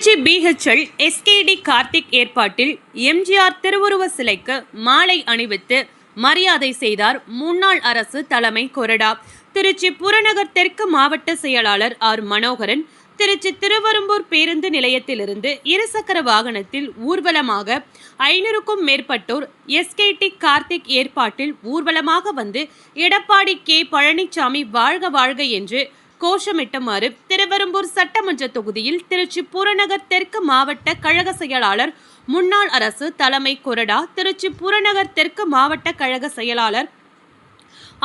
BHEL SKD Karthik ஏற்பாட்டில் எம்ஜிஆர் திருவுருவ சிலைக்கு மாலை அணிவித்து மரியாதை செய்தார் முன்னாள் அரசு தலைமை கொறடா. திருச்சி புறநகர் தெற்கு மாவட்ட செயலாளர் ஆர் மனோகரன் திருச்சி திருவெரும்பூர் பேருந்து நிலையத்திலிருந்து இருசக்கர வாகனத்தில் ஊர்வலமாக 500க்கும் மேற்பட்டோர் எஸ்கேடி கார்த்திக் ஏற்பாட்டில் ஊர்வலமாக வந்து எடப்பாடி கே பழனிசாமி வாழ்க வாழ்க என்று கோஷமிட்டமாறு திருவெரும்பூர் சட்டமன்ற தொகுதியில் திருச்சி புறநகர் தெற்கு மாவட்ட கழக செயலாளர் முன்னாள் அரசு தலைமை கொறடா திருச்சி புறநகர் தெற்கு மாவட்ட கழக செயலாளர்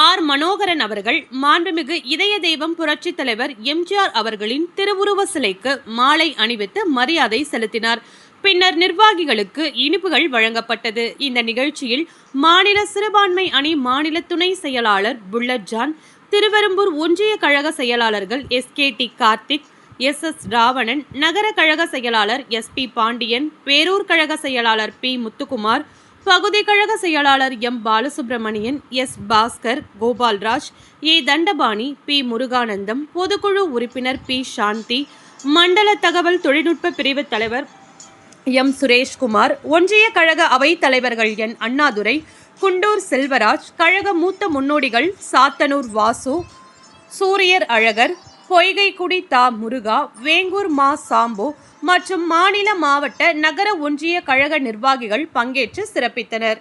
ஆர் மனோகரன் அவர்கள் மாண்புமிகு இதய தெய்வம் புரட்சி தலைவர் எம்ஜிஆர் அவர்களின் திருவுருவ சிலைக்கு மாலை அணிவித்து மரியாதை செலுத்தினார். பின்னர் நிர்வாகிகளுக்கு இனிப்புகள் வழங்கப்பட்டது. இந்த நிகழ்ச்சியில் மாநில சிறுபான்மை அணி மாநில துணை செயலாளர் புல்லட் ஜான், திருவெரும்பூர் ஒன்றிய கழக செயலாளர்கள் எஸ்கேடி கார்த்திக், எஸ் ராவணன், நகர கழக செயலாளர் SP பாண்டியன், பேரூர் கழக செயலாளர் P முத்துக்குமார், பகுதி கழக செயலாளர் M Balasubramanian, S Bhaskar, Gopalraj, A Dandapani, P Muruganandam, பொதுக்குழு உறுப்பினர் P சாந்தி, மண்டல தகவல் தொழில்நுட்ப பிரிவு தலைவர் M சுரேஷ்குமார், ஒன்றிய கழக அவைத் தலைவர்கள் N அண்ணாதுரை, குண்டூர் செல்வராஜ், கழக மூத்த முன்னோடிகள் சாத்தனூர் வாசு, சூரியர் அழகர், பொய்கைக்குடி தா முருகா, வேங்கூர் மா சாம்பு மற்றும் மாநில மாவட்ட நகர ஒன்றிய கழக நிர்வாகிகள் பங்கேற்று சிறப்பித்தனர்.